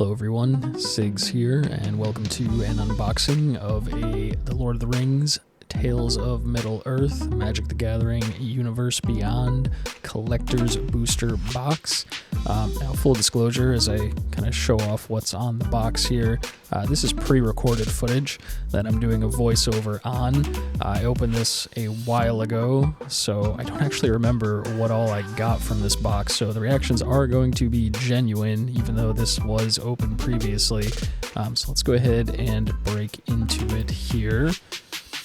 Hello everyone, Sigs here, and welcome to an unboxing of The Lord of the Rings, Tales of Middle-earth, Magic the Gathering, Universe Beyond Collector's Booster Box. Now, full disclosure, as I kind of show off what's on the box here, this is pre-recorded footage that I'm doing a voiceover on. I opened this a while ago, so I don't actually remember what all I got from this box, so the reactions are going to be genuine, even though this was open previously. So let's go ahead and break into it here.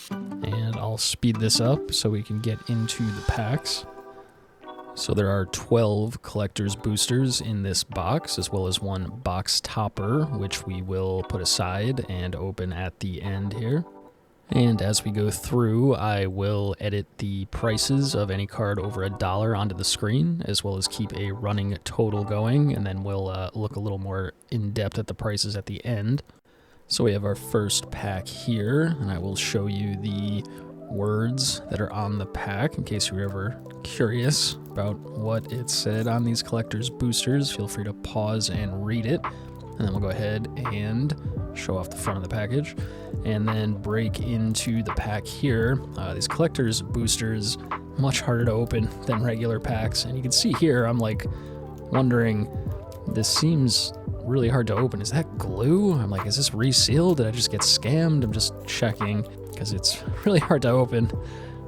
And I'll speed this up so we can get into the packs. So there are 12 collector's boosters in this box, as well as one box topper, which we will put aside and open at the end here. And as we go through, I will edit the prices of any card over $1 onto the screen, as well as keep a running total going, and then we'll look a little more in depth at the prices at the end. So we have our first pack here, and I will show you the words that are on the pack in case you were ever curious about what it said on these collector's boosters. Feel free to pause and read it, and then we'll go ahead and show off the front of the package and then break into the pack here. These collector's boosters, much harder to open than regular packs, and you can see here I'm like wondering, this seems really hard to open. Is that glue? I'm like, is this resealed? Did I just get scammed? I'm just checking because it's really hard to open,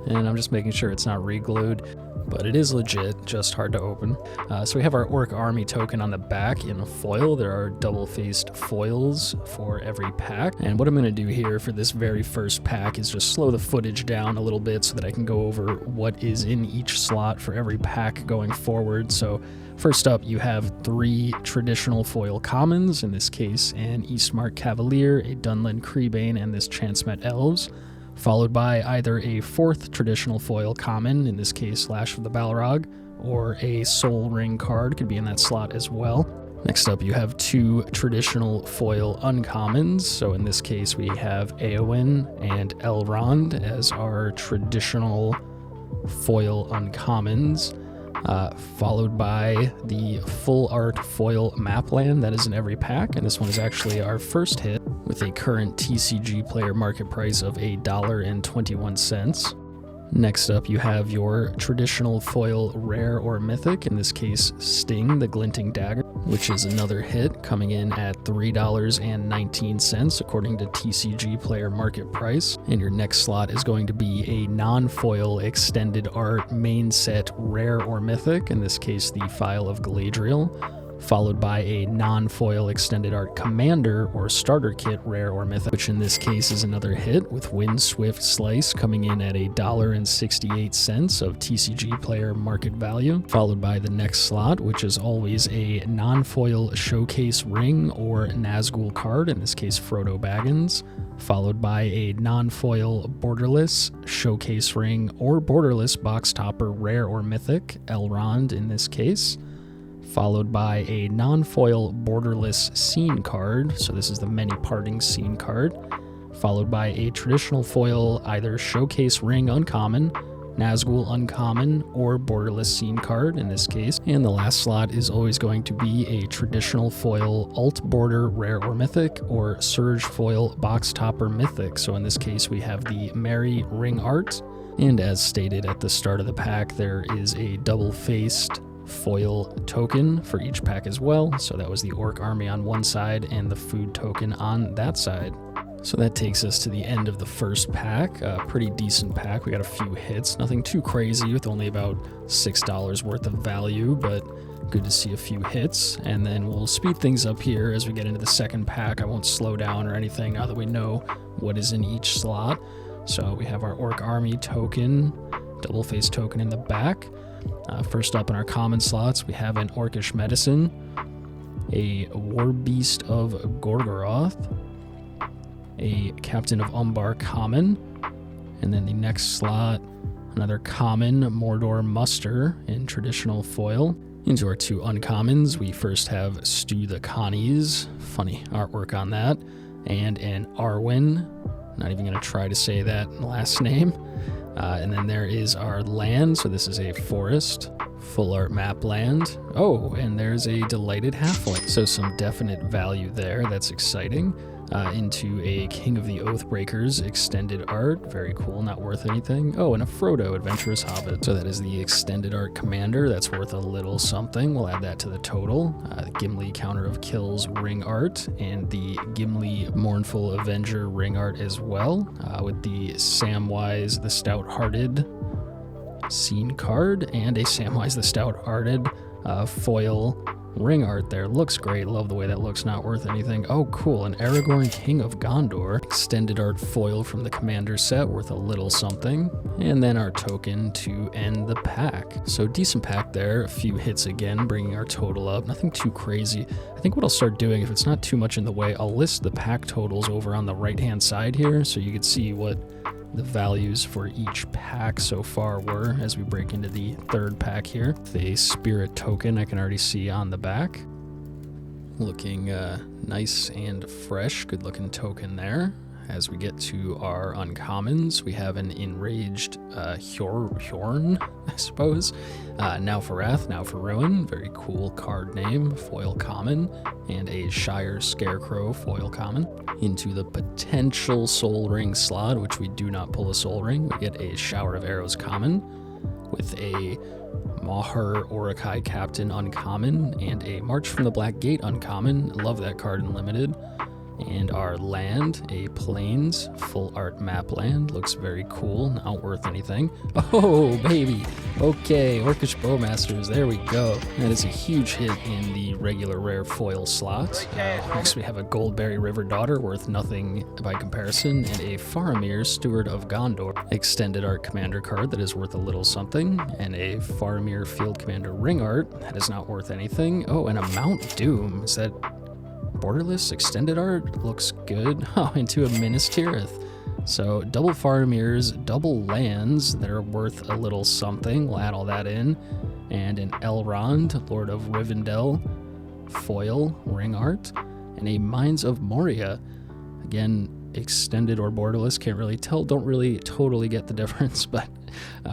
and I'm just making sure it's not re-glued, but it is legit, just hard to open. So we have our Orc Army token on the back in foil. There are double-faced foils for every pack, and what I'm going to do here for this very first pack is just slow the footage down a little bit so that I can go over what is in each slot for every pack going forward. So first up, you have 3 traditional foil commons, in this case an Eastmark Cavalier, a Dunlin Creebane, and this Chance-Met Elves, followed by either a 4th traditional foil common, in this case Lash of the Balrog, or a Soul Ring card, could be in that slot as well. Next up, you have 2 traditional foil uncommons, so in this case we have Éowyn and Elrond as our traditional foil uncommons. Followed by the full art foil Mapland that is in every pack, and this one is actually our first hit with a current TCGPlayer market price of $1.21. Next up, you have your traditional foil rare or mythic, in this case Sting, the Glinting Dagger, which is another hit, coming in at $3.19 according to TCGPlayer market price. And your next slot is going to be a non-foil extended art main set rare or mythic, in this case the Phial of Galadriel, followed by a non-foil extended art commander or starter kit rare or mythic, which in this case is another hit with Windswift Slice coming in at $1.68 of TCGPlayer market value, followed by the next slot, which is always a non-foil showcase ring or Nazgul card, in this case Frodo Baggins, followed by a non-foil borderless showcase ring or borderless box topper rare or mythic, Elrond in this case, followed by a non-foil borderless scene card, so this is the Many Parting scene card, followed by a traditional foil either showcase ring uncommon, Nazgul uncommon, or borderless scene card in this case. And the last slot is always going to be a traditional foil alt border rare or mythic or surge foil box topper mythic, so in this case we have the Merry Ring Art, and as stated at the start of the pack, there is a double-faced foil token for each pack as well, so that was the Orc Army on one side and the food token on that side. So that takes us to the end of the first pack. A pretty decent pack. We got a few hits, nothing too crazy, with only about $6 worth of value, but good to see a few hits. And then we'll speed things up here as we get into the second pack. I won't slow down or anything now that we know what is in each slot. So we have our Orc Army token, double face token in the back. First up in our common slots, we have an Orcish Medicine, a War Beast of Gorgoroth, a Captain of Umbar common, and then the next slot, another common Mordor Muster in traditional foil. Into our 2 uncommons, we first have Stu the Connies, funny artwork on that, and an Arwen, not even going to try to say that last name. And then there is our land. So this is a forest, full art map land. Oh, and there's a delighted halfling. So some definite value there. That's exciting. Into a King of the Oathbreakers extended art. Very cool, not worth anything. Oh, and a Frodo Adventurous Hobbit. So that is the extended art commander. That's worth a little something. We'll add that to the total. The Gimli Counter of Kills ring art and the Gimli Mournful Avenger ring art as well, with the Samwise the Stout-Hearted scene card and a Samwise the Stout-Hearted foil ring art there. Looks great. Love the way that looks. Not worth anything. Oh, cool. An Aragorn King of Gondor extended art foil from the Commander set, worth a little something. And then our token to end the pack. So decent pack there. A few hits again, bringing our total up. Nothing too crazy. I think what I'll start doing, if it's not too much in the way, I'll list the pack totals over on the right-hand side here so you can see what the values for each pack so far were as we break into the third pack here. The spirit token I can already see on the back. Looking nice and fresh, good looking token there. As we get to our uncommons, we have an enraged Hjorn, I suppose. Now for Wrath, Now for Ruin, very cool card name, foil common, and a Shire Scarecrow foil common. Into the potential Soul Ring slot, which we do not pull a Soul Ring, we get a Shower of Arrows common, with a Maher Orokai Captain uncommon, and a March from the Black Gate uncommon. Love that card in limited. And our land, a Plains full art map land, looks very cool, not worth anything. Oh, baby. Okay, Orcish Bowmasters, there we go. That is a huge hit in the regular rare foil slot. Next we have a Goldberry River Daughter, worth nothing by comparison, and a Faramir, Steward of Gondor, extended art commander card that is worth a little something, and a Faramir Field Commander ring art, that is not worth anything. Oh, and a Mount Doom, is that borderless extended art? Looks good. Oh, into a Minas Tirith. So double Faramirs, double lands that are worth a little something. We'll add all that in. And an Elrond, Lord of Rivendell, foil ring art, and a Mines of Moria. Again, extended or borderless, can't really tell, don't really totally get the difference, but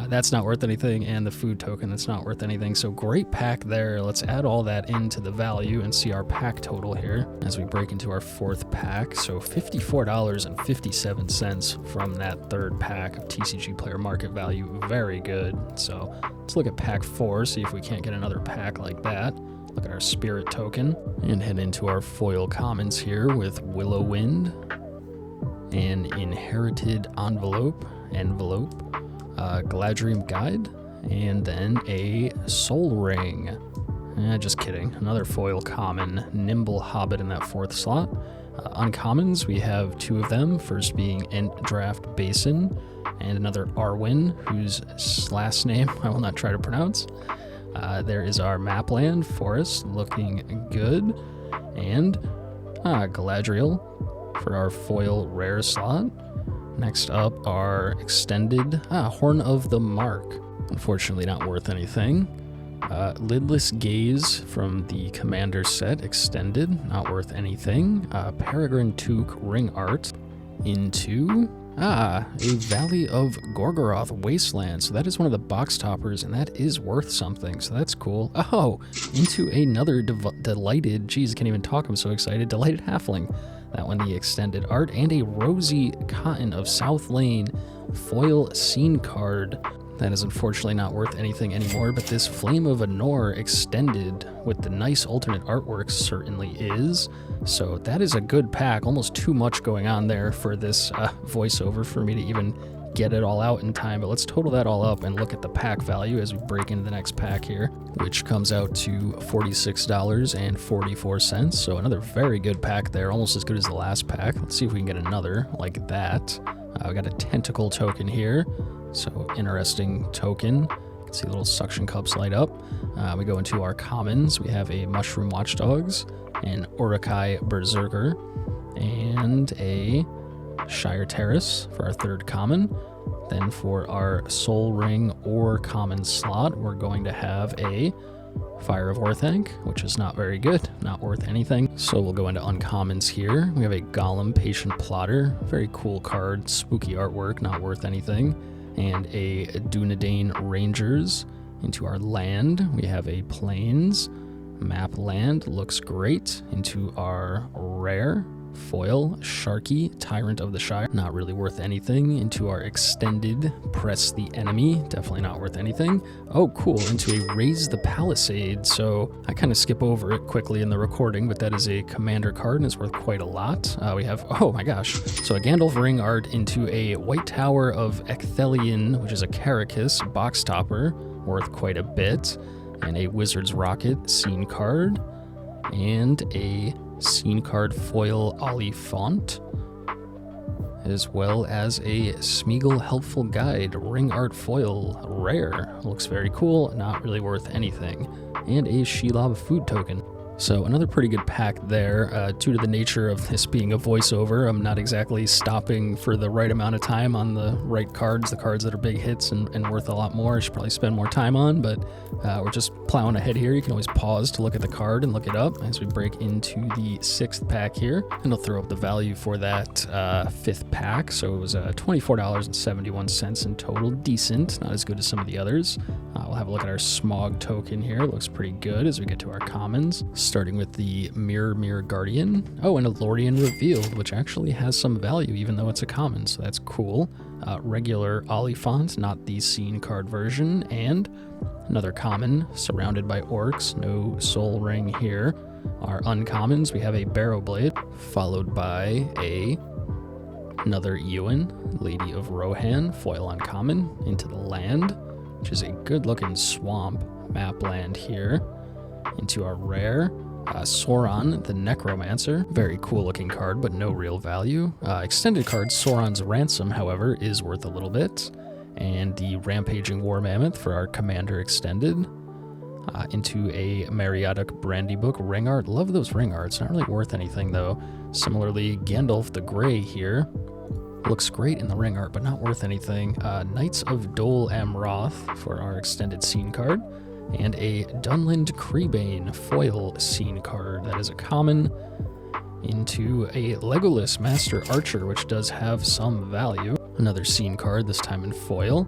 that's not worth anything, and the food token, that's not worth anything. So great pack there. Let's add all that into the value and see our pack total here as we break into our fourth pack. So $54.57 from that third pack of TCGPlayer market value. Very good. So let's look at pack 4, see if we can't get another pack like that. Look at our spirit token and head into our foil commons here with Willow Wind, an Inherited Envelope, Galadriel Guide, and then a Soul Ring. Just kidding. Another foil common, Nimble Hobbit in that fourth slot. Uncommons, we have two of them, first being Ent Draft Basin, and another Arwen, whose last name I will not try to pronounce. There is our Mapland Forest, looking good, and Galadriel for our foil rare slot. Next up, our extended Horn of the Mark. Unfortunately not worth anything. Lidless Gaze from the Commander set, extended, not worth anything. Peregrine Took ring art. Into a Valley of Gorgoroth Wasteland. So that is one of the box toppers, and that is worth something, so that's cool. Oh, into another delighted, geez, I can't even talk, I'm so excited, delighted halfling. That one, the extended art, and a Rosy Cotton of South Lane foil scene card. That is unfortunately not worth anything anymore, but this Flame of Anor extended with the nice alternate artwork certainly is. So that is a good pack, almost too much going on there for this voiceover for me to even get it all out in time. But let's total that all up and look at the pack value as we break into the next pack here, which comes out to $46.44. So another very good pack there, almost as good as the last pack. Let's see if we can get another like that. We got a tentacle token here. So interesting token. You can see little suction cups light up. We go into our commons. We have a Mushroom Watchdogs, an Orokai Berserker, and a Shire Terrace for our third common. Then for our Soul Ring or common slot, we're going to have a Fire of Orthanc, which is not very good, not worth anything. So we'll go into uncommons here. We have a Gollum Patient Plotter, very cool card, spooky artwork, not worth anything. and a Dunedain Rangers. Into our land, we have a Plains map land, looks great. Into our rare foil Sharky Tyrant of the Shire, not really worth anything. Into our extended Press the Enemy, definitely not worth anything. Oh cool, into a Raise the Palisade, so I kind of skip over it quickly in the recording, but that is a commander card and it's worth quite a lot. We have, oh my gosh, so a Gandalf Ring Art into a White Tower of Ecthelion, which is a Caracas box topper, worth quite a bit, and a Wizard's Rocket scene card, and a scene card foil Oliphant, as well as a Smeagol Helpful Guide ring art foil rare. Looks very cool, not really worth anything. And a Shelob food token. So another pretty good pack there. Due to the nature of this being a voiceover, I'm not exactly stopping for the right amount of time on the right cards, the cards that are big hits and worth a lot more. I should probably spend more time on, but we're just plowing ahead here. You can always pause to look at the card and look it up as we break into the 6th pack here. And I'll throw up the value for that 5th pack. So it was $24.71 in total. Decent, not as good as some of the others. We'll have a look at our Smog token here. It looks pretty good as we get to our commons. Starting with the Mirror Guardian. Oh, and a Lordian Revealed, which actually has some value, even though it's a common, so that's cool. Regular Oliphant, not the scene card version, and another common, Surrounded by Orcs, no Soul Ring here. Our uncommons, we have a Barrowblade, followed by another Eowyn, Lady of Rohan, foil uncommon, into the land, which is a good-looking swamp map land here. Into our rare, Sauron the Necromancer. Very cool looking card, but no real value. Extended card, Sauron's Ransom, however, is worth a little bit. And the Rampaging War Mammoth for our Commander Extended. Into a Mariotic Brandy Book ring art. Love those ring arts, not really worth anything though. Similarly, Gandalf the Grey here. Looks great in the ring art, but not worth anything. Knights of Dol Amroth for our extended scene card. And a Dunland Creebane foil scene card. That is a common. Into a Legolas Master Archer, which does have some value. Another scene card, this time in foil.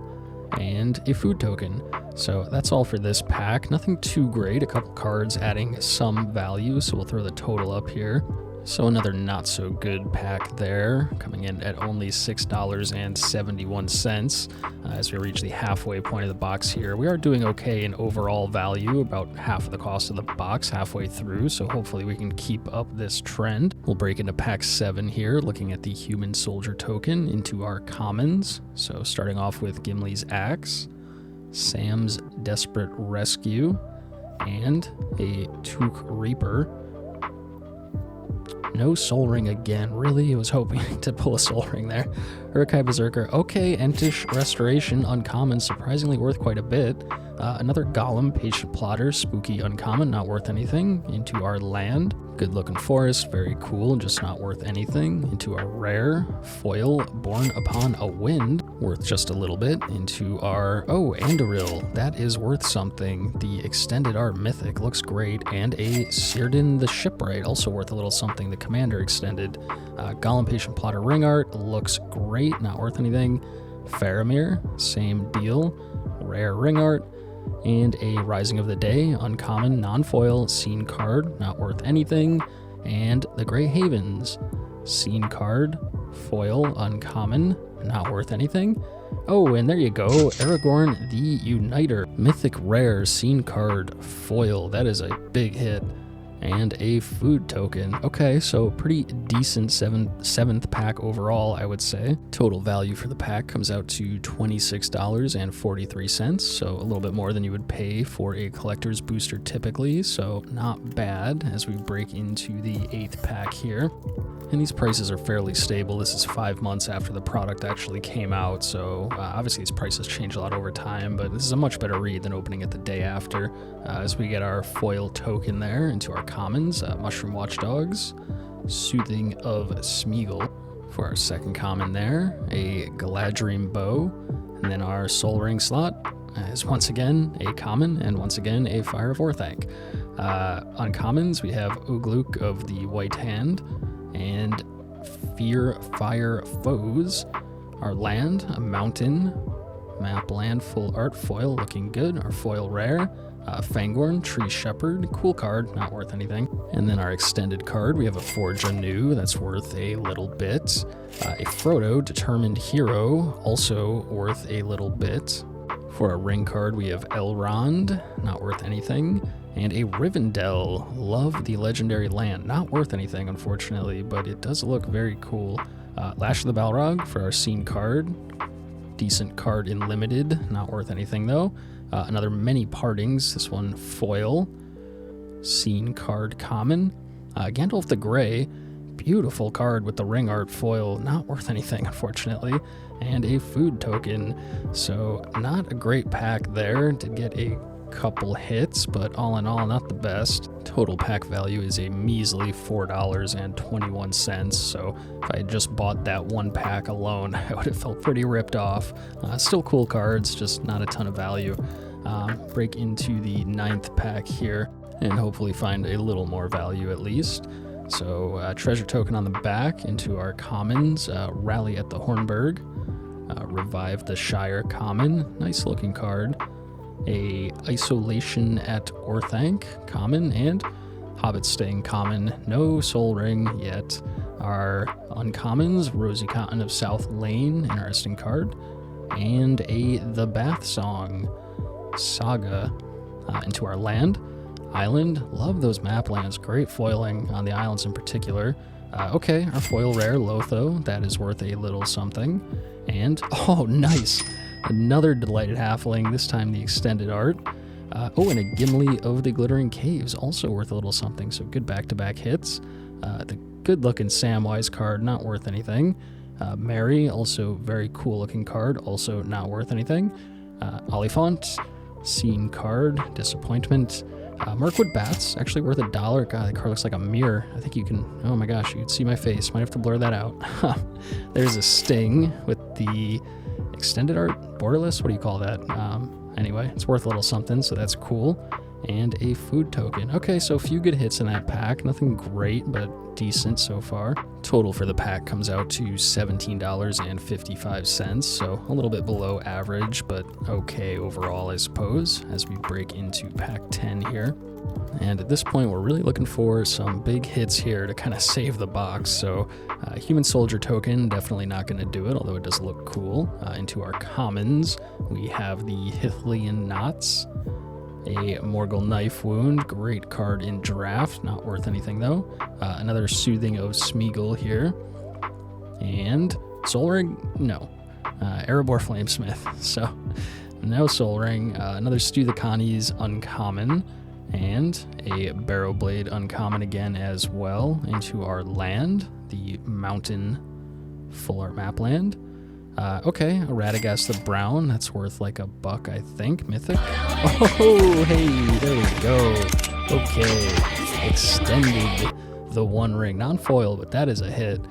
And a food token. So that's all for this pack. Nothing too great. A couple cards adding some value, so we'll throw the total up here. So another not so good pack there, coming in at only $6.71 as we reach the halfway point of the box here. We are doing okay in overall value, about half of the cost of the box halfway through, so hopefully we can keep up this trend. We'll break into pack 7 here, looking at the Human Soldier token into our commons. So starting off with Gimli's Axe, Sam's Desperate Rescue, and a Took Reaper. No Soul Ring again, really? I was hoping to pull a Soul Ring there. Urkai Berserker, okay, Entish Restoration, uncommon, surprisingly worth quite a bit. Another Golem, Patient Plotter, spooky uncommon, not worth anything. Into our land, good looking forest, very cool, just not worth anything. Into our rare, foil, Born Upon a Wind, worth just a little bit. Into our, oh, Andoril, that is worth something. The extended art mythic looks great, and a Círdan the Shipwright, also worth a little something. The commander extended. Golem Patient Plotter ring art looks great, not worth anything. Faramir, same deal. Rare ring art. And a Rising of the Day, uncommon, non-foil, scene card, not worth anything. And the Grey Havens, scene card, foil, uncommon, not worth anything. Oh, and there you go, Aragorn the Uniter, mythic rare, scene card, foil, that is a big hit. And a food token. Okay, so pretty decent seventh pack overall, I would say. Total value for the pack comes out to $26.43, so a little bit more than you would pay for a collector's booster typically, so not bad as we break into the 8th pack here. And these prices are fairly stable. This is 5 months after the product actually came out, so obviously these prices change a lot over time, but this is a much better read than opening it the day after. As we get our foil token there into our commons, Mushroom Watchdogs, Soothing of Smeagol for our second common there, a Galadrim Bow, and then our Soul Ring slot is once again a common, and once again a Fire of Orthanc. Uncommons, we have Ugluk of the White Hand, and Fear Fire Foes, our land, a mountain, map land, full art, foil, looking good. Our foil rare, Fangorn, Tree Shepherd, cool card, not worth anything. And then our extended card, we have a Forge Anew, that's worth a little bit. A Frodo, Determined Hero, also worth a little bit. For our ring card, we have Elrond, not worth anything. And a Rivendell, Love the Legendary Land, not worth anything, unfortunately, but it does look very cool. Lash of the Balrog for our scene card. Decent card in limited, not worth anything though. Another Many Partings, this one foil. Scene card common. Gandalf the Grey, beautiful card with the ring art foil, not worth anything unfortunately. And a food token, so not a great pack there. Did get a couple hits, but all in all, not the best. Total pack value is a measly $4.21, so if I had just bought that one pack alone, I would have felt pretty ripped off. Still cool cards, just not a ton of value. Break into the 9th pack here and hopefully find a little more value at least. So treasure token on the back into our commons, Rally at the Hornburg, Revive the Shire common, nice looking card. A Isolation at Orthanc common, and Hobbit Sting common. No Soul Ring yet. Our uncommons, Rosy Cotton of South Lane, interesting card. And a The Bath Song Saga into our land. Island, love those map lands, great foiling on the islands in particular. Okay, our foil rare, Lotho, that is worth a little something. And, oh, nice! Another Delighted Halfling, this time the extended art. Oh, and a Gimli of the Glittering Caves, also worth a little something, so good back-to-back hits. The good-looking Samwise card, not worth anything. Mary, also very cool-looking card, also not worth anything. Oliphant, Scene card, Disappointment. Mirkwood Bats, actually worth $1. God, that card looks like a mirror. I think you can, oh my gosh, you can see my face. Might have to blur that out. There's a Sting with the extended art, borderless, what do you call that? Anyway, it's worth a little something, so that's cool. And a food token. Okay, so a few good hits in that pack. Nothing great, but decent so far. Total for the pack comes out to $17.55, so a little bit below average, but okay overall, I suppose, as we break into pack 10 here. And at this point, we're really looking for some big hits here to kind of save the box. So Human Soldier token, definitely not going to do it, although it does look cool. Into our commons, we have the Hithlian Knots. A Morgul Knife Wound, great card in draft, not worth anything though. Another Soothing of Smeagol here. And Soul Ring? No. Erebor Flamesmith, so no Soul Ring. Another Stew the Connie's uncommon. And a Barrow Blade uncommon again as well into our land, the Mountain Full Art Map Land. Okay, a Radagast the Brown, that's worth like $1, I think, mythic. Oh, hey, there we go. Okay, extended the One Ring, non-foil, but that is a hit.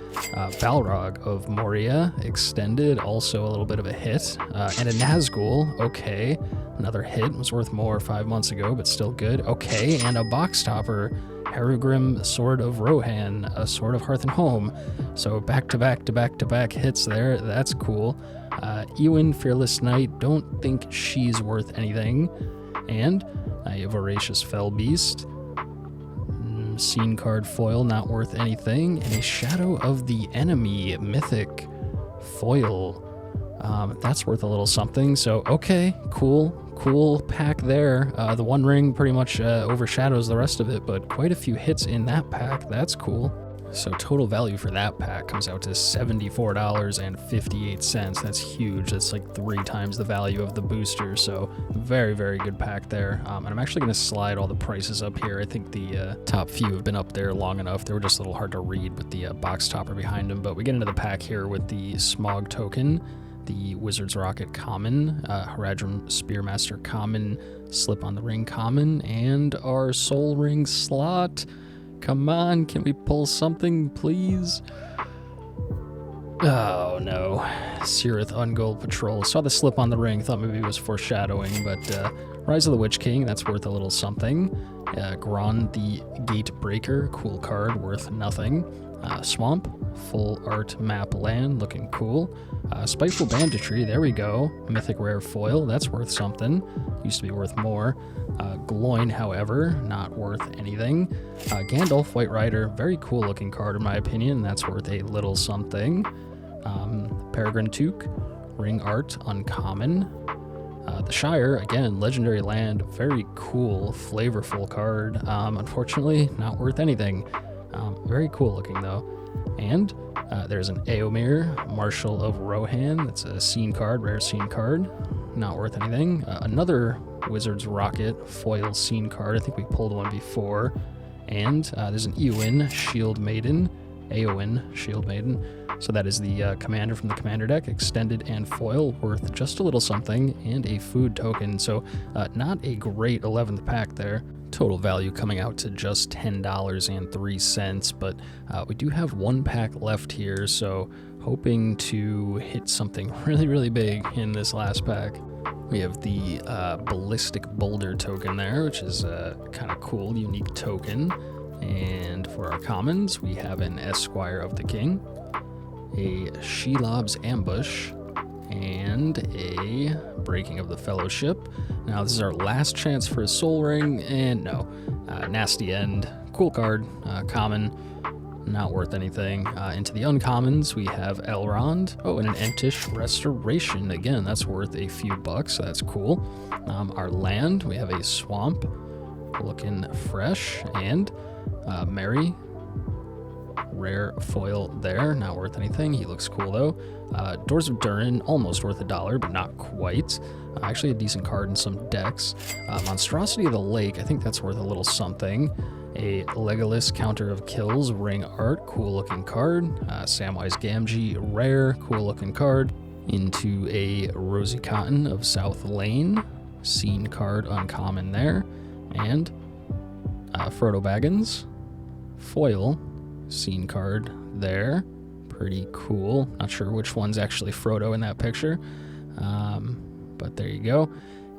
Balrog of Moria, extended, also a little bit of a hit. And a Nazgul, okay, another hit, was worth more 5 months ago, but still good. Okay, and a Box Topper, Harugrim, Sword of Rohan, a Sword of Hearth and Home. So back-to-back hits there. That's cool. Eowyn, Fearless Knight, don't think she's worth anything. And a Voracious Fell Beast. Scene card foil, not worth anything. And a Shadow of the Enemy, mythic foil. That's worth a little something. So, okay, cool pack there. The One Ring pretty much overshadows the rest of it, but quite a few hits in that pack. That's cool. So total value for that pack comes out to $74.58. That's huge. That's like 3 times the value of the booster. So very, very good pack there. And I'm actually going to slide all the prices up here. I think the top few have been up there long enough. They were just a little hard to read with the box topper behind them. But we get into the pack here with the Smog token, the Wizard's Rocket common, Haradrim Spearmaster common, Slip on the Ring common, and our Soul Ring slot. Come on, can we pull something, please? Oh no, Cirith Ungold Patrol. Saw the Slip on the Ring, thought maybe it was foreshadowing, but Rise of the Witch King, that's worth a little something. Gron the Gatebreaker, cool card, worth nothing. Swamp, full art map land, looking cool. Spiteful Banditry, there we go. Mythic rare foil, that's worth something. Used to be worth more. Gloin, however, not worth anything. Gandalf, White Rider, very cool looking card in my opinion, that's worth a little something. Peregrine Took, ring art, uncommon. The Shire, again, legendary land, very cool, flavorful card. Unfortunately, not worth anything. Very cool looking though. And there's an Eomer, Marshal of Rohan. That's a scene card, rare scene card. Not worth anything. Another Wizard's Rocket foil scene card. I think we pulled one before. And there's an Eowyn, Shield Maiden. Eowyn, Shield Maiden. So that is the commander from the commander deck, extended and foil, worth just a little something, and a food token. So not a great 11th pack there. Total value coming out to just $10.03, but we do have one pack left here, so hoping to hit something really big in this last pack. We have the Ballistic Boulder token there, which is kind of cool, unique token. And for our commons, we have an Esquire of the King, a Shelob's Ambush, and a Breaking of the Fellowship. Now this is our last chance for a Soul Ring, and no, Nasty End, cool card, common, not worth anything. Into the uncommons, we have Elrond, oh, and an Entish Restoration, again, that's worth a few bucks, so that's cool. Our land, we have a Swamp, looking fresh, and Mary, rare foil there, not worth anything. He looks cool though. Doors of Durin, almost worth $1, but not quite. Actually a decent card in some decks. Monstrosity of the Lake, I think that's worth a little something. A Legolas Counter of Kills, ring art, cool looking card. Samwise Gamgee, rare, cool looking card. Into a Rosy Cotton of South Lane, scene card, uncommon there. And Frodo Baggins, foil, scene card there, pretty cool. Not sure which one's actually Frodo in that picture, but there you go.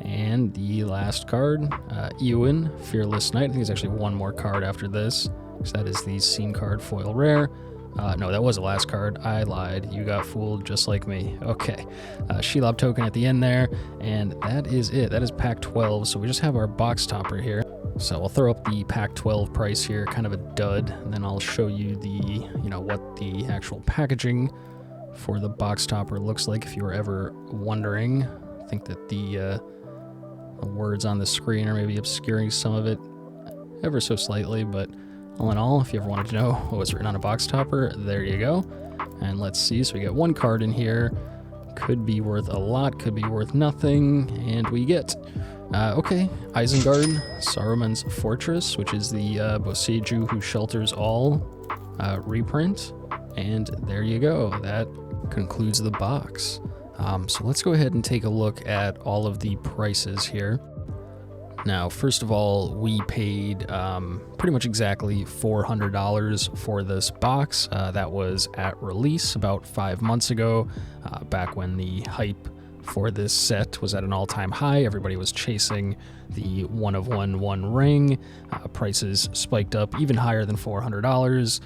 And the last card, Eowyn, Fearless Knight. I think there's actually one more card after this, because that is the scene card foil rare. No, that was the last card. I lied. You got fooled just like me. Okay. Shelob token at the end there, and that is it. That is pack 12, so we just have our box topper here. So I'll throw up the pack 12 price here, kind of a dud, and then I'll show you the, what the actual packaging for the box topper looks like if you were ever wondering. I think that the words on the screen are maybe obscuring some of it ever so slightly, but all in all, if you ever wanted to know what was written on a box topper, there you go. And let's see, so we get one card in here, could be worth a lot, could be worth nothing, and we get, okay, Isengard, Saruman's Fortress, which is the Boseiju Who Shelters All reprint, and there you go, that concludes the box. So let's go ahead and take a look at all of the prices here. Now, first of all, we paid pretty much exactly $400 for this box. That was at release about 5 months ago, back when the hype for this set was at an all-time high. Everybody was chasing the one ring. Prices spiked up even higher than $400.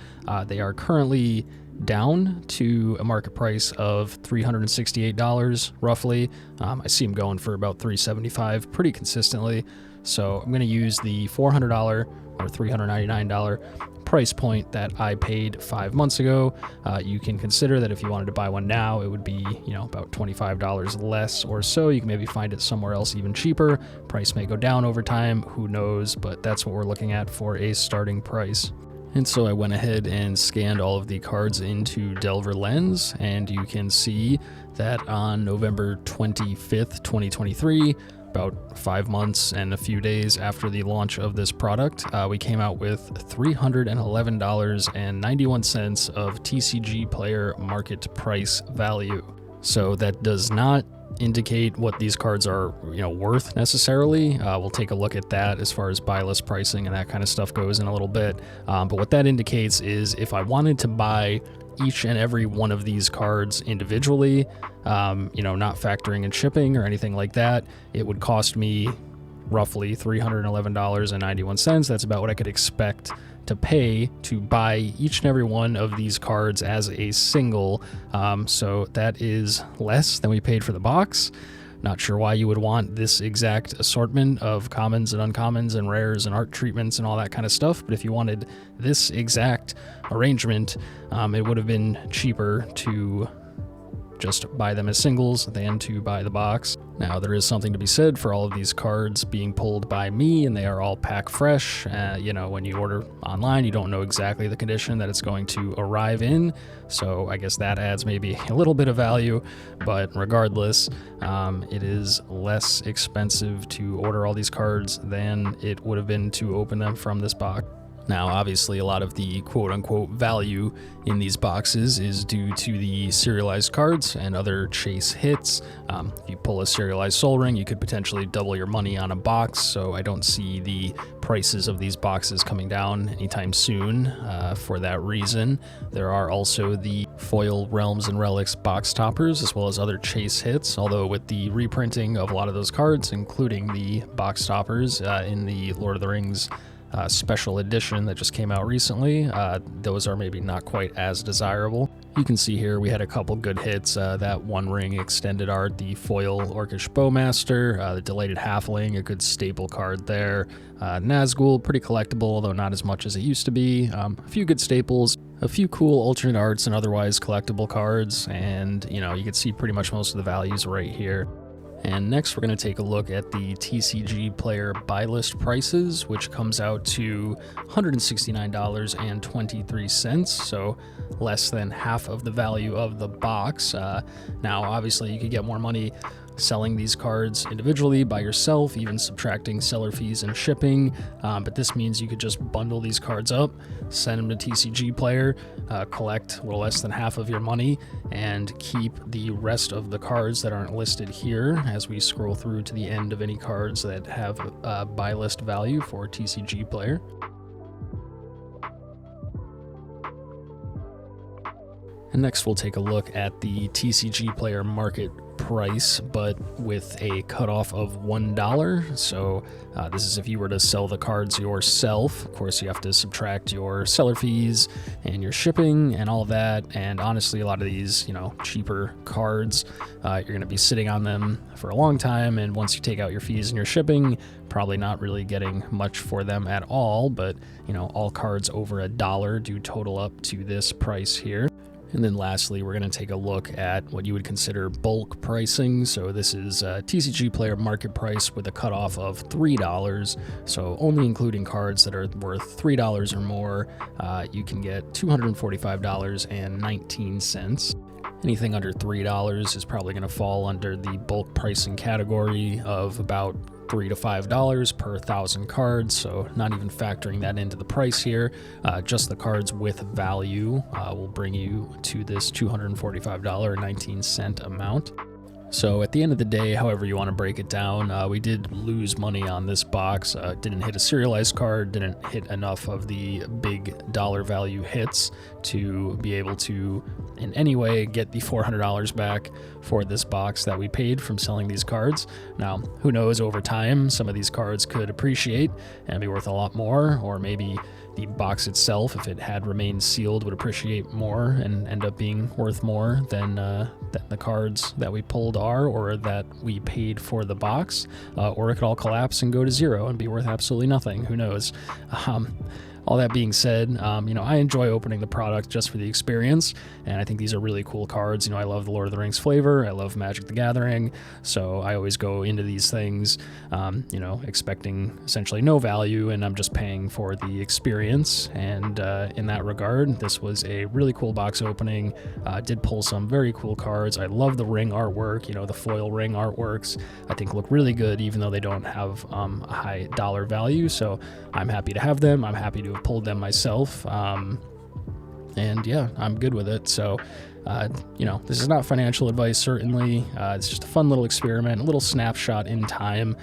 They are currently down to a market price of $368 roughly. I see them going for about $375 pretty consistently. So I'm going to use the $400 or $399 price point that I paid 5 months ago. You can consider that if you wanted to buy one now, it would be, about $25 less or so. You can maybe find it somewhere else even cheaper. Price may go down over time, who knows, but that's what we're looking at for a starting price. And so I went ahead and scanned all of the cards into DelverLens, and you can see that on November 25th, 2023, about 5 months and a few days after the launch of this product, we came out with $311.91 of TCGPlayer market price value. So that does not indicate what these cards are, worth necessarily. We'll take a look at that as far as buy list pricing and that kind of stuff goes in a little bit. But what that indicates is if I wanted to buy each and every one of these cards individually, not factoring in shipping or anything like that, it would cost me roughly $311.91. That's about what I could expect to pay to buy each and every one of these cards as a single. So that is less than we paid for the box. Not sure why you would want this exact assortment of commons and uncommons and rares and art treatments and all that kind of stuff, but if you wanted this exact arrangement, it would have been cheaper to just buy them as singles than to buy the box. Now, there is something to be said for all of these cards being pulled by me, and they are all pack fresh. You know, when you order online, you don't know exactly the condition that it's going to arrive in, so I guess that adds maybe a little bit of value, but regardless, it is less expensive to order all these cards than it would have been to open them from this box. Now, obviously, a lot of the quote-unquote value in these boxes is due to the serialized cards and other chase hits. If you pull a serialized Soul Ring, you could potentially double your money on a box, so I don't see the prices of these boxes coming down anytime soon for that reason. There are also the foil Realms and Relics box toppers, as well as other chase hits, although with the reprinting of a lot of those cards, including the box toppers in the Lord of the Rings special edition that just came out recently, those are maybe not quite as desirable. You can see here we had a couple good hits. That One Ring extended art, the foil Orcish Bowmaster, the Delighted Halfling, a good staple card there. Nazgul, pretty collectible, although not as much as it used to be. A few good staples, a few cool alternate arts and otherwise collectible cards, and you know, you can see pretty much most of the values right here. And next we're going to take a look at the TCGPlayer Buylist prices, which comes out to $169.23, so less than half of the value of the box. Now, obviously, you could get more money selling these cards individually by yourself, even subtracting seller fees and shipping, but this means you could just bundle these cards up, send them to TCGPlayer, collect a little less than half of your money, and keep the rest of the cards that aren't listed here as we scroll through to the end of any cards that have buy list value for TCGPlayer. And next we'll take a look at the TCGPlayer market price, but with a cutoff of $1. So this is if you were to sell the cards yourself. Of course, you have to subtract your seller fees and your shipping and all that. And honestly, a lot of these, you know, cheaper cards, you're going to be sitting on them for a long time. And once you take out your fees and your shipping, probably not really getting much for them at all. But, you know, all cards over $1 do total up to this price here. And then lastly, we're going to take a look at what you would consider bulk pricing. So this is TCGPlayer market price with a cutoff of $3. So only including cards that are worth $3 or more, you can get $245.19. Anything under $3 is probably going to fall under the bulk pricing category of about $3 to $5 per 1,000 cards, so not even factoring that into the price here. Just the cards with value will bring you to this $245.19 amount. So at the end of the day, however you want to break it down, we did lose money on this box. Didn't hit a serialized card, didn't hit enough of the big dollar value hits to be able to in any way get the $400 back for this box that we paid from selling these cards. Now, who knows, over time, some of these cards could appreciate and be worth a lot more, or maybe the box itself, if it had remained sealed, would appreciate more and end up being worth more than the cards that we pulled are, or that we paid for the box, or it could all collapse and go to zero and be worth absolutely nothing. Who knows? All that being said, you know, I enjoy opening the product just for the experience, and I think these are really cool cards. You know, I love the Lord of the Rings flavor, I love Magic the Gathering, so I always go into these things, you know, expecting essentially no value, and I'm just paying for the experience, and in that regard, this was a really cool box opening. Did pull some very cool cards. I love the ring artwork, you know, the foil ring artworks, I think look really good, even though they don't have a high dollar value, so I'm happy to have them. I'm happy to have pulled them myself, and yeah, I'm good with it. So you know, this is not financial advice, certainly. It's just a fun little experiment, a little snapshot in time,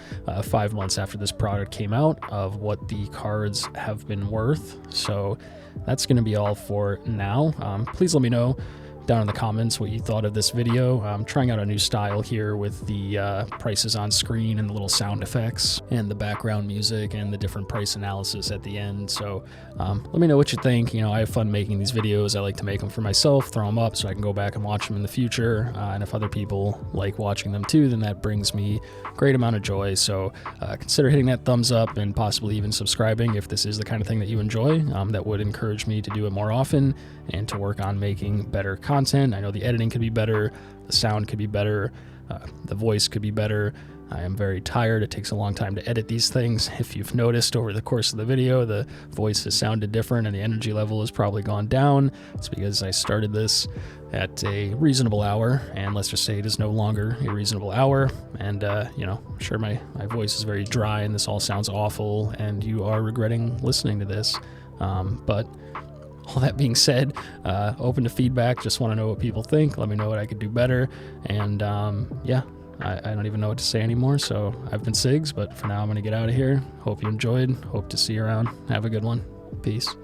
5 months after this product came out, of what the cards have been worth. So that's going to be all for now. Please let me know down in the comments what you thought of this video. I'm trying out a new style here with the prices on screen and the little sound effects and the background music and the different price analysis at the end. So let me know what you think. You know, I have fun making these videos. I like to make them for myself, throw them up so I can go back and watch them in the future. And if other people like watching them too, then that brings me a great amount of joy. So consider hitting that thumbs up and possibly even subscribing if this is the kind of thing that you enjoy. That would encourage me to do it more often and to work on making better content. I know the editing could be better, the sound could be better, the voice could be better. I am very tired. It takes a long time to edit these things. If you've noticed over the course of the video, the voice has sounded different and the energy level has probably gone down. It's because I started this at a reasonable hour, and let's just say it is no longer a reasonable hour. And, you know, I'm sure my voice is very dry and this all sounds awful and you are regretting listening to this. But all that being said, open to feedback. Just want to know what people think. Let me know what I could do better. And yeah, I don't even know what to say anymore. So I've been Sigs, but for now I'm going to get out of here. Hope you enjoyed. Hope to see you around. Have a good one. Peace.